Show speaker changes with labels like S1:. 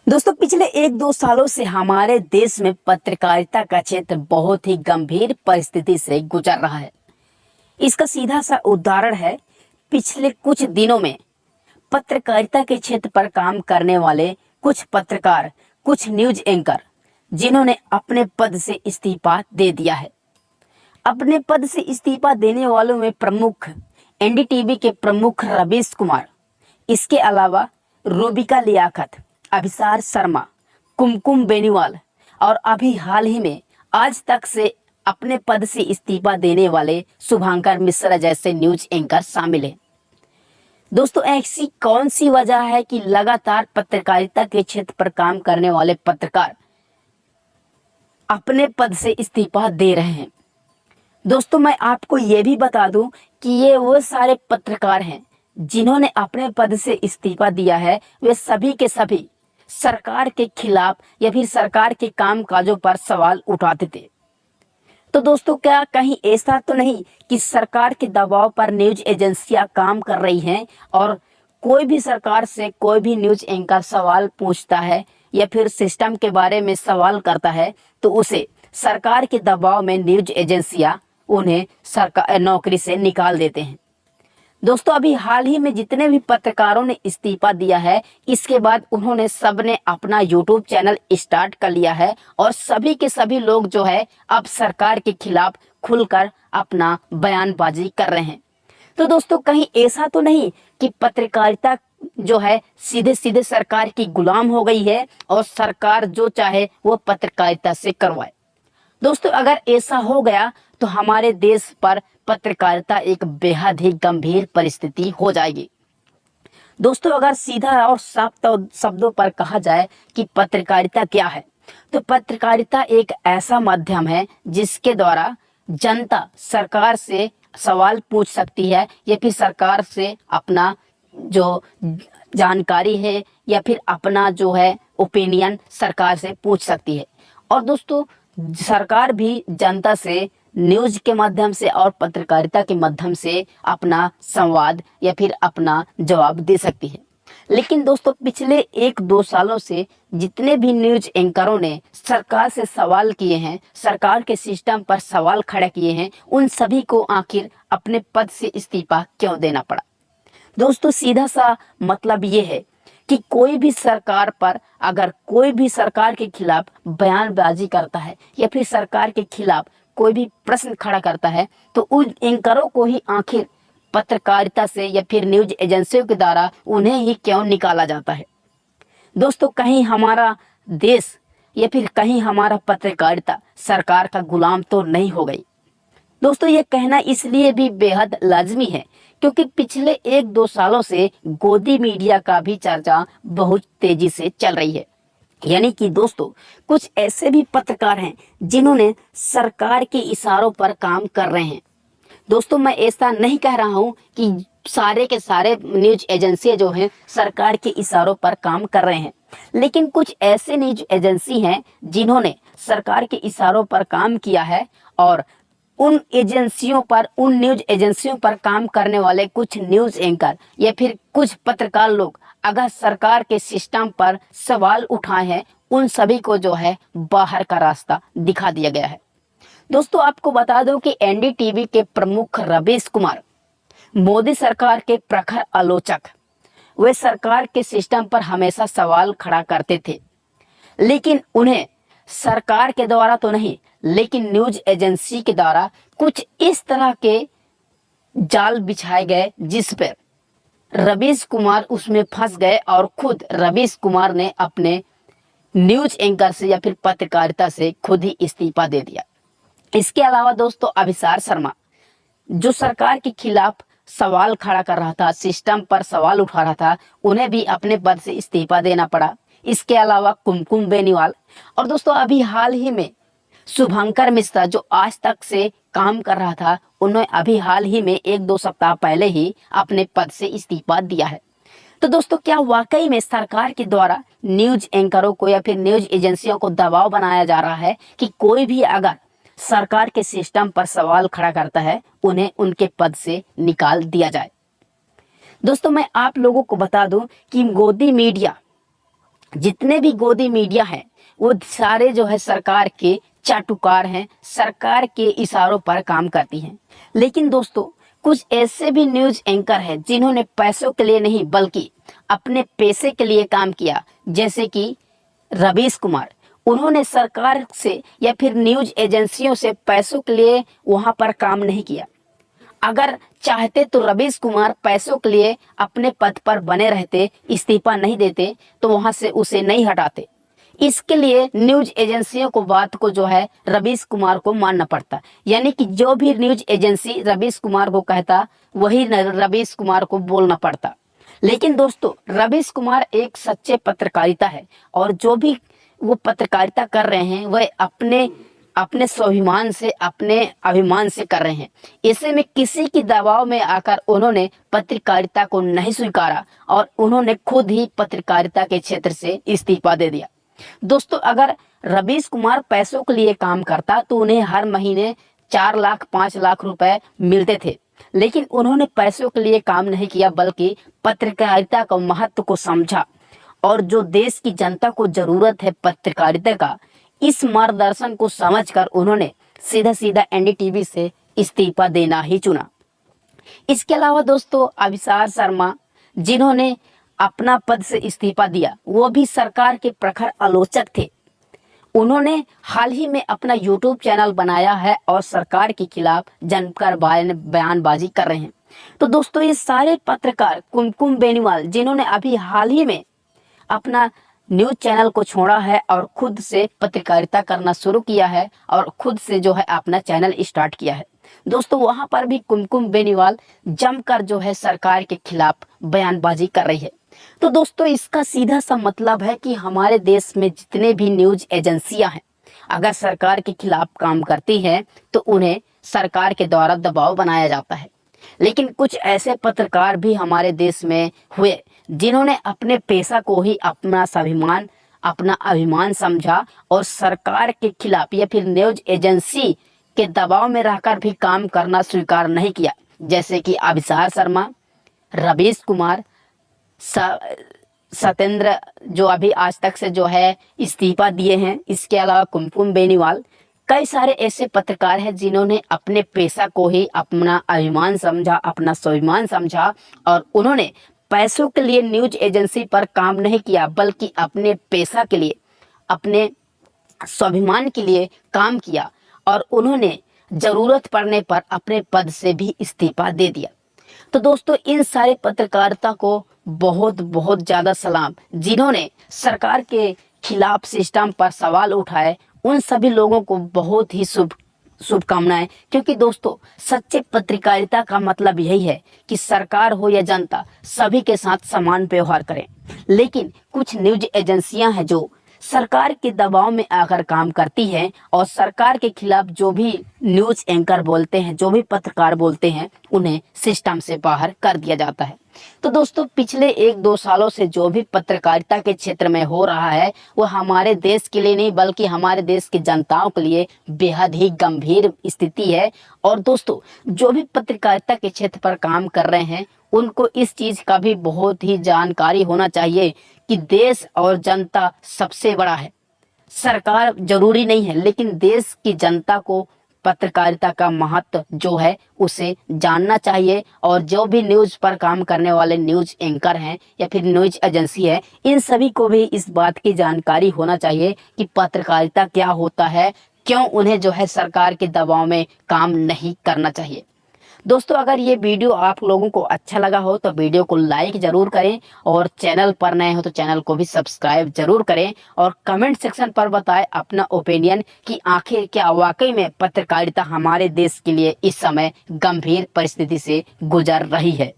S1: दोस्तों पिछले 1-2 सालों से हमारे देश में पत्रकारिता का क्षेत्र बहुत ही गंभीर परिस्थिति से गुजर रहा है। इसका सीधा सा उदाहरण है पिछले कुछ दिनों में पत्रकारिता के क्षेत्र पर काम करने वाले कुछ पत्रकार, कुछ न्यूज एंकर जिन्होंने अपने पद से इस्तीफा दे दिया है। अपने पद से इस्तीफा देने वालों में प्रमुख एनडीटीवी के प्रमुख रवीश कुमार, इसके अलावा रूबिका लियाकत, अभिसार शर्मा, कुमकुम बेनीवाल और अभी हाल ही में आज तक से अपने पद से इस्तीफा देने वाले शुभंकर मिश्रा जैसे न्यूज एंकर शामिल हैं। दोस्तों ऐसी कौन सी वजह है कि लगातार पत्रकारिता के क्षेत्र पर काम करने वाले पत्रकार अपने पद से इस्तीफा दे रहे हैं? दोस्तों मैं आपको ये भी बता दूं कि ये वो सारे पत्रकार हैं जिन्होंने अपने पद से इस्तीफा दिया है। वे सभी के सभी सरकार के खिलाफ या फिर सरकार के कामकाजों पर सवाल उठाते थे। तो दोस्तों क्या कहीं ऐसा तो नहीं कि सरकार के दबाव पर न्यूज एजेंसियां काम कर रही हैं और कोई भी सरकार से कोई भी न्यूज एंकर सवाल पूछता है या फिर सिस्टम के बारे में सवाल करता है तो उसे सरकार के दबाव में न्यूज एजेंसियां उन्हें सरकार नौकरी से निकाल देते हैं। दोस्तों अभी हाल ही में जितने भी पत्रकारों ने इस्तीफा दिया है, इसके बाद उन्होंने सबने अपना यूट्यूब चैनल स्टार्ट कर लिया है और सभी के सभी लोग जो है अब सरकार के खिलाफ खुलकर अपना बयानबाजी कर रहे हैं। तो दोस्तों कहीं ऐसा तो नहीं कि पत्रकारिता जो है सीधे सीधे सरकार की गुलाम हो गई है और सरकार जो चाहे वो पत्रकारिता से करवाए। दोस्तों अगर ऐसा हो गया तो हमारे देश पर पत्रकारिता एक बेहद ही गंभीर परिस्थिति हो जाएगी। दोस्तों अगर सीधा और साफ शब्दों पर कहा जाए कि पत्रकारिता क्या है, तो पत्रकारिता एक ऐसा माध्यम है जिसके द्वारा जनता सरकार से सवाल पूछ सकती है या फिर सरकार से अपना जो जानकारी है या फिर अपना जो है ओपिनियन सरकार से पूछ सकती है। और दोस्तों सरकार भी जनता से न्यूज के माध्यम से और पत्रकारिता के माध्यम से अपना संवाद या फिर अपना जवाब दे सकती है। लेकिन दोस्तों पिछले 1-2 सालों से जितने भी न्यूज एंकरों ने सरकार से सवाल किए हैं, सरकार के सिस्टम पर सवाल खड़े किए हैं, उन सभी को आखिर अपने पद से इस्तीफा क्यों देना पड़ा? दोस्तों सीधा सा मतलब ये है कि कोई भी सरकार पर अगर कोई भी सरकार के खिलाफ बयानबाजी करता है या फिर सरकार के खिलाफ कोई भी प्रश्न खड़ा करता है तो उन एंकरों को ही आखिर पत्रकारिता से या फिर न्यूज एजेंसियों के द्वारा उन्हें ही क्यों निकाला जाता है? दोस्तों कहीं हमारा देश या फिर कहीं हमारा पत्रकारिता सरकार का गुलाम तो नहीं हो गई? दोस्तों ये कहना इसलिए भी बेहद लाजमी है क्योंकि पिछले 1-2 सालों से गोदी मीडिया का भी चर्चा बहुत तेजी से चल रही है। यानी कि दोस्तों कुछ ऐसे भी पत्रकार हैं जिन्होंने सरकार के इशारों पर काम कर रहे हैं। दोस्तों मैं ऐसा नहीं कह रहा हूं कि सारे के सारे न्यूज एजेंसी जो हैं सरकार के इशारों पर काम कर रहे हैं, लेकिन कुछ ऐसे न्यूज एजेंसी हैं जिन्होंने सरकार के इशारों पर काम किया है और उन एजेंसियों पर, उन न्यूज एजेंसियों पर काम करने वाले कुछ न्यूज एंकर या फिर कुछ पत्रकार लोग अगर सरकार के सिस्टम पर सवाल उठाए हैं, उन सभी को जो है बाहर का रास्ता दिखा दिया गया है। दोस्तों आपको बता दूं कि एनडीटीवी के प्रमुख रवीश कुमार मोदी सरकार के प्रखर आलोचक, वे सरकार के सिस्टम पर हमेशा सवाल खड़ा करते थे, लेकिन उन्हें सरकार के द्वारा तो नहीं लेकिन न्यूज एजेंसी के द्वारा कुछ इस तरह के जाल बिछाए गए जिस पर रवीश कुमार उसमें फंस गए और खुद रवीश कुमार ने अपने न्यूज एंकर से या फिर पत्रकारिता से खुद ही इस्तीफा दे दिया। इसके अलावा दोस्तों अभिसार शर्मा जो सरकार के खिलाफ सवाल खड़ा कर रहा था, सिस्टम पर सवाल उठा रहा था, उन्हें भी अपने पद से इस्तीफा देना पड़ा। इसके अलावा कुमकुम बेनीवाल और दोस्तों अभी हाल ही में शुभंकर मिश्रा जो आज तक से काम कर रहा था, उन्होंने अभी हाल ही में 1-2 सप्ताह पहले ही अपने पद से इस्तीफा दिया है। तो दोस्तों क्या वाकई में सरकार के द्वारा न्यूज एंकरों को या फिर न्यूज एजेंसियों को दबाव बनाया जा रहा है कि कोई भी अगर सरकार के सिस्टम पर सवाल खड़ा करता है उन्हें उनके पद से निकाल दिया जाए? दोस्तों मैं आप लोगों को बता दूं कि गोदी मीडिया जितने भी गोदी मीडिया हैं वो सारे जो है सरकार के चाटुकार हैं, सरकार के इशारों पर काम करती हैं। लेकिन दोस्तों कुछ ऐसे भी न्यूज एंकर हैं जिन्होंने पैसों के लिए नहीं बल्कि अपने पैसे के लिए काम किया, जैसे कि रवीश कुमार। उन्होंने सरकार से या फिर न्यूज एजेंसियों से पैसों के लिए वहां पर काम नहीं किया। अगर चाहते तो रवीश कुमार पैसों के लिए अपने पद पर बने रहते, इस्तीफा नहीं देते, तो वहां से उसे नहीं हटाते। इसके लिए न्यूज एजेंसियों को बात को जो है रवीश कुमार को मानना पड़ता, यानी कि जो भी न्यूज एजेंसी रवीश कुमार को कहता वही रवीश कुमार को बोलना पड़ता। लेकिन दोस्तों रवीश कुमार एक सच्चे पत्रकारिता है और जो भी वो पत्रकारिता कर रहे हैं वह अपने अपने स्वाभिमान से, अपने अभिमान से कर रहे हैं। ऐसे में किसी की दबाव में आकर उन्होंने पत्रकारिता को नहीं स्वीकारा और उन्होंने खुद ही पत्रकारिता के क्षेत्र से इस्तीफा दे दिया। दोस्तों अगर रवीश कुमार पैसों के लिए काम करता तो उन्हें हर महीने 4 लाख 5 लाख रुपए मिलते थे, लेकिन उन्होंने पैसों के लिए काम नहीं किया बल्कि पत्रकारिता का महत्व को समझा और जो देश की जनता को जरूरत है पत्रकारिता का, इस मार्गदर्शन को समझकर उन्होंने सीधा सीधा एनडीटीवी से इस्तीफा देना ही चुना। इसके अलावा दोस्तों अभिसार शर्मा जिन्होंने अपना पद से इस्तीफा दिया, वो भी सरकार के प्रखर आलोचक थे। उन्होंने हाल ही में अपना यूट्यूब चैनल बनाया है और सरकार के खिलाफ जमकर बयानबाजी कर रहे हैं। तो दोस्तों ये सारे पत्रकार, कुमकुम बेनीवाल जिन्होंने अभी हाल ही में अपना न्यूज चैनल को छोड़ा है और खुद से पत्रकारिता करना शुरू किया है और खुद से जो है अपना चैनल स्टार्ट किया है, दोस्तों वहां पर भी कुमकुम बेनीवाल जमकर जो है सरकार के खिलाफ बयानबाजी कर रही है। तो दोस्तों इसका सीधा सा मतलब है कि हमारे देश में जितने भी न्यूज एजेंसियां हैं अगर सरकार के खिलाफ काम करती हैं तो उन्हें सरकार के द्वारा दबाव बनाया जाता है। लेकिन कुछ ऐसे पत्रकार भी हमारे देश में हुए जिन्होंने अपने पेशा को ही अपना स्वाभिमान, अपना अभिमान समझा और सरकार के खिलाफ या फिर न्यूज एजेंसी के दबाव में रहकर भी काम करना स्वीकार नहीं किया, जैसे कि अभिसार शर्मा, रवीश कुमार, सत्येंद्र जो अभी आज तक से जो है इस्तीफा दिए हैं। इसके अलावा कुमकुम बेनीवाल, कई सारे ऐसे पत्रकार हैं जिन्होंने अपने पेशा को ही अपना अभिमान समझा, अपना स्वाभिमान समझा और उन्होंने पैसों के लिए न्यूज एजेंसी पर काम नहीं किया बल्कि अपने पेशा के लिए, अपने स्वाभिमान के लिए काम किया और उन्होंने जरूरत पड़ने पर अपने पद से भी इस्तीफा दे दिया। तो दोस्तों इन सारे पत्रकारिता को बहुत बहुत ज्यादा सलाम, जिन्होंने सरकार के खिलाफ सिस्टम पर सवाल उठाए, उन सभी लोगों को बहुत ही शुभकामनाएं। क्योंकि दोस्तों सच्चे पत्रकारिता का मतलब यही है कि सरकार हो या जनता सभी के साथ समान व्यवहार करें। लेकिन कुछ न्यूज एजेंसियां हैं जो सरकार के दबाव में आकर काम करती है और सरकार के खिलाफ जो भी न्यूज एंकर बोलते हैं, जो भी पत्रकार बोलते हैं, उन्हें सिस्टम से बाहर कर दिया जाता है। तो दोस्तों पिछले 1-2 सालों से जो भी पत्रकारिता के क्षेत्र में हो रहा है वो हमारे देश के लिए नहीं बल्कि हमारे देश की जनताओं के लिए बेहद ही गंभीर स्थिति है। और दोस्तों जो भी पत्रकारिता के क्षेत्र पर काम कर रहे हैं उनको इस चीज का भी बहुत ही जानकारी होना चाहिए कि देश और जनता सबसे बड़ा है, सरकार जरूरी नहीं है, लेकिन देश की जनता को पत्रकारिता का महत्व जो है उसे जानना चाहिए। और जो भी न्यूज पर काम करने वाले न्यूज एंकर हैं या फिर न्यूज एजेंसी है, इन सभी को भी इस बात की जानकारी होना चाहिए कि पत्रकारिता क्या होता है, क्यों उन्हें जो है सरकार के दबाव में काम नहीं करना चाहिए। दोस्तों अगर ये वीडियो आप लोगों को अच्छा लगा हो तो वीडियो को लाइक जरूर करें और चैनल पर नए हो तो चैनल को भी सब्सक्राइब जरूर करें और कमेंट सेक्शन पर बताएं अपना ओपिनियन कि आखिर क्या वाकई में पत्रकारिता हमारे देश के लिए इस समय गंभीर परिस्थिति से गुजर रही है।